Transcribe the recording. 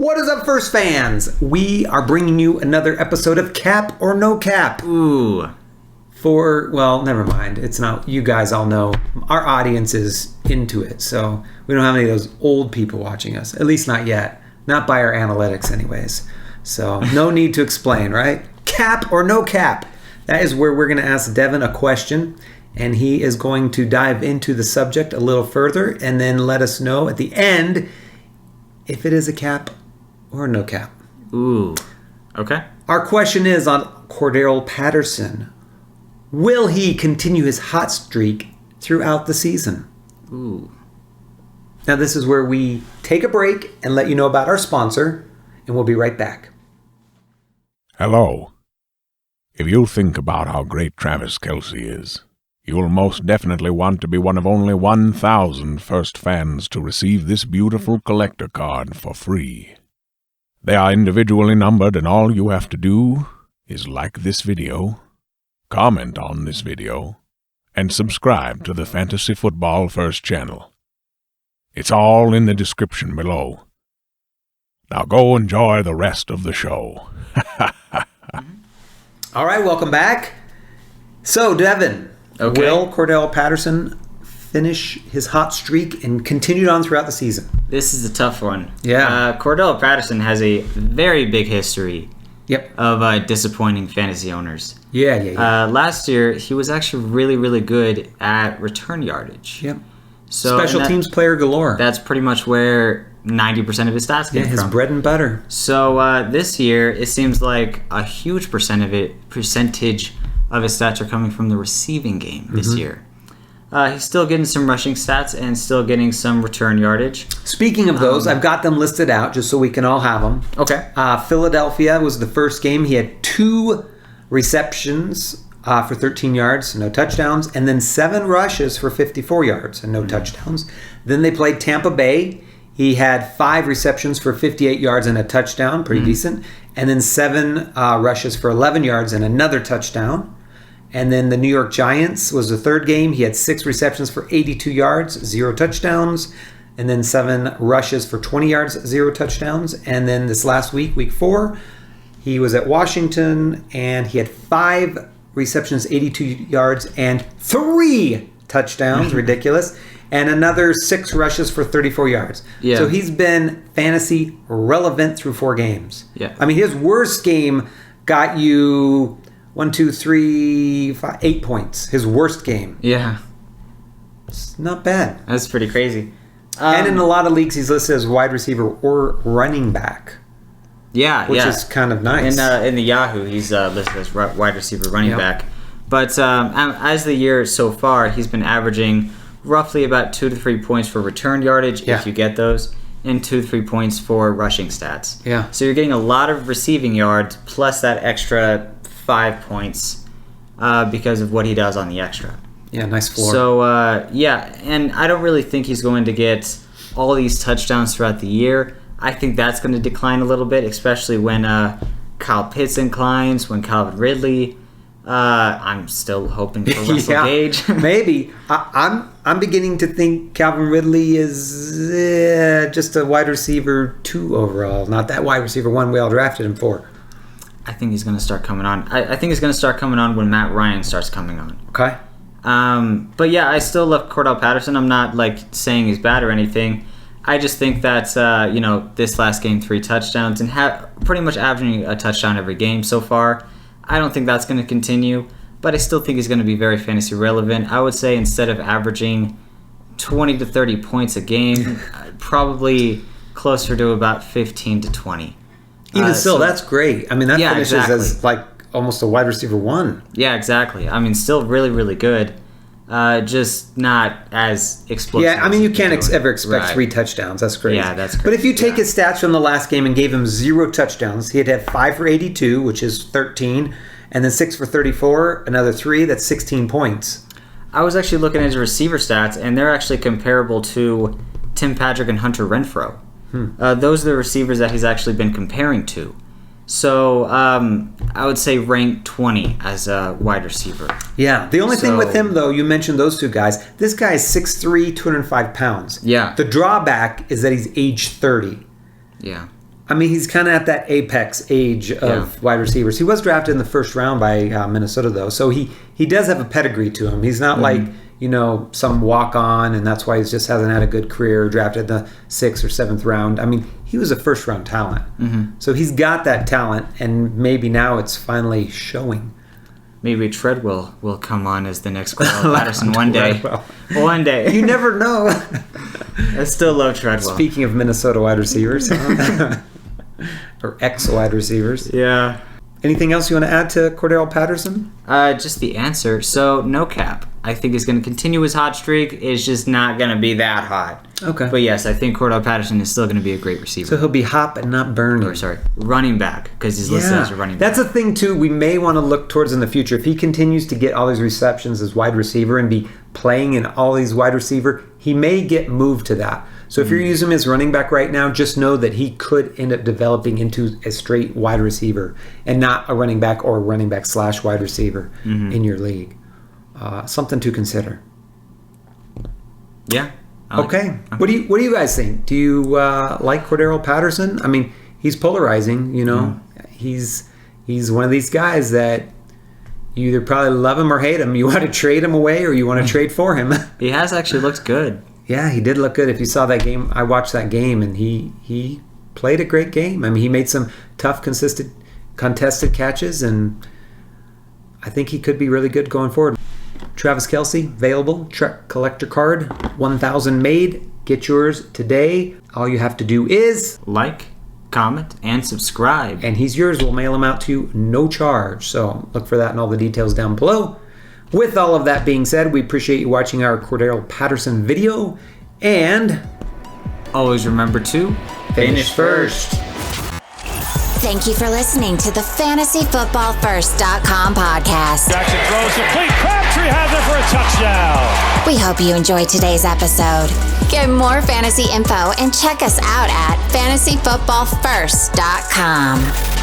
What is up, First fans? We are bringing you another episode of Cap or No Cap. Ooh. Well, never mind. It's not, you guys all know. Our audience is into it, so we don't have any of those old people watching us. At least not yet. Not by our analytics, anyways. So, no need to explain, right? Cap or No Cap. That is where we're going to ask Devin a question, and he is going to dive into the subject a little further and then let us know at the end if it is a cap or a no cap. Ooh. Okay. Our question is on Cordarrelle Patterson. Will he continue his hot streak throughout the season? Ooh. Now this is where we take a break and let you know about our sponsor, and we'll be right back. Hello. If you think about how great Travis Kelce is, you will most definitely want to be one of only 1,000 first fans to receive this beautiful collector card for free. They are individually numbered, and all you have to do is like this video, comment on this video, and subscribe to the Fantasy Football First channel. It's all in the description below. Now go enjoy the rest of the show. All right, welcome back. So, Devin, Okay. will Cordarrelle Patterson finish his hot streak and continue on throughout the season? This is a tough one. Yeah. Cordarrelle Patterson has a very big history Yep. of disappointing fantasy owners. Yeah. Last year, he was actually really, really good at return yardage. Yep. So, Special and teams player galore. That's pretty much where 90% of his stats came his from. bread and butter. So this year, it seems like a huge percentage of his stats are coming from the receiving game this year. He's still getting some rushing stats and still getting some return yardage. Speaking of those, I've got them listed out just so we can all have them. Okay. Philadelphia was the first game. He had 2 receptions for 13 yards, no touchdowns, and then 7 rushes for 54 yards and no touchdowns. Then they played Tampa Bay. He had 5 receptions for 58 yards and a touchdown, pretty decent, and then 7 rushes for 11 yards and another touchdown. And then the New York Giants was the third game. He had 6 receptions for 82 yards, 0 touchdowns, and then 7 rushes for 20 yards, 0 touchdowns. And then this last week, week 4, he was at Washington, and he had 5 receptions, 82 yards, and 3 touchdowns, ridiculous, and another 6 rushes for 34 yards. Yeah. So he's been fantasy relevant through 4 games. Yeah. I mean, his worst game got you 1, 2, 3, 5, 8 points. His worst game. Yeah, It's not bad. that's pretty crazy. And in a lot of leagues, he's listed as wide receiver or running back, which is kind of nice. In the Yahoo, he's listed as wide receiver, running Yep. back. But as the year so far, he's been averaging roughly about 2 to 3 points for return yardage, Yeah. if you get those, and 2 to 3 points for rushing stats. Yeah. So you're getting a lot of receiving yards plus that extra 5 points because of what he does on the extra. Yeah, nice floor. So, and I don't really think he's going to get all these touchdowns throughout the year. I think that's going to decline a little bit, especially when Kyle Pitts inclines, when Calvin Ridley. I'm still hoping for Russell Gage. Maybe. I'm beginning to think Calvin Ridley is just a wide receiver 2 overall, not that wide receiver 1 we all drafted him for. I think he's going to start coming on. I think he's going to start coming on when Matt Ryan starts coming on. Okay. But yeah, I still love Cordarrelle Patterson. I'm not saying he's bad or anything. I just think that this last game 3 touchdowns and pretty much averaging a touchdown every game so far. I don't think that's going to continue, but I still think he's going to be very fantasy relevant. I would say instead of averaging 20 to 30 points a game, probably closer to about 15 to 20. Even still, that's great. I mean, that finishes as almost a wide receiver 1. Yeah, exactly. I mean, still really, really good. Just not as explosive. Yeah, I mean, you can't ever expect Right. 3 touchdowns. That's crazy. Yeah, that's crazy. But if you take his stats from the last game and gave him 0 touchdowns, he'd have 5 for 82, which is 13, and then 6 for 34, another 3, that's 16 points. I was actually looking at his receiver stats, and they're actually comparable to Tim Patrick and Hunter Renfrow. Those are the receivers that he's actually been comparing to. So I would say rank 20 as a wide receiver. Yeah. The only thing with him, though, you mentioned those 2 guys. This guy is 6'3", 205 pounds. Yeah. The drawback is that he's age 30. Yeah. I mean, he's kind of at that apex age of wide receivers. He was drafted in the first round by Minnesota, though, so he does have a pedigree to him. He's not like, some walk-on, and that's why he just hasn't had a good career, drafted in the 6th or 7th round. I mean, he was a first-round talent. So he's got that talent, and maybe now it's finally showing. Maybe Treadwell will come on as the next Cordarrelle Patterson one day. One day. You never know. I still love Treadwell. Speaking of Minnesota wide receivers. Or ex-wide receivers. Yeah. Anything else you want to add to Cordarrelle Patterson? Just the answer. So, NOCAP, I think, is going to continue his hot streak. It's just not going to be that hot. Okay. But yes, I think Cordarrelle Patterson is still going to be a great receiver. So he'll be hop and not burning. Running back, because he's listed as a running back. That's a thing, too, we may want to look towards in the future. If he continues to get all these receptions as wide receiver and be playing in all these wide receiver, he may get moved to that. So if you're using him as running back right now, just know that he could end up developing into a straight wide receiver and not a running back or running back / wide receiver in your league. Something to consider. Yeah. Okay. What do you guys think? Do you like Cordarrelle Patterson? I mean, he's polarizing. He's one of these guys that you either probably love him or hate him. You want to trade him away or you want to trade for him. He has actually looked good. Yeah, he did look good. If you saw that game, I watched that game, and he played a great game. I mean, he made some tough, contested catches, and I think he could be really good going forward. Travis Kelce, available. Collector Card, 1,000 made. Get yours today. All you have to do is like, comment, and subscribe. And he's yours. We'll mail him out to you, no charge. So look for that and all the details down below. With all of that being said, we appreciate you watching our Cordarrelle Patterson video. And always remember to finish first. Thank you for listening to the FantasyFootballFirst.com podcast. Jackson throws complete. Crabtree has it for a touchdown. We hope you enjoyed today's episode. Get more fantasy info and check us out at FantasyFootballFirst.com.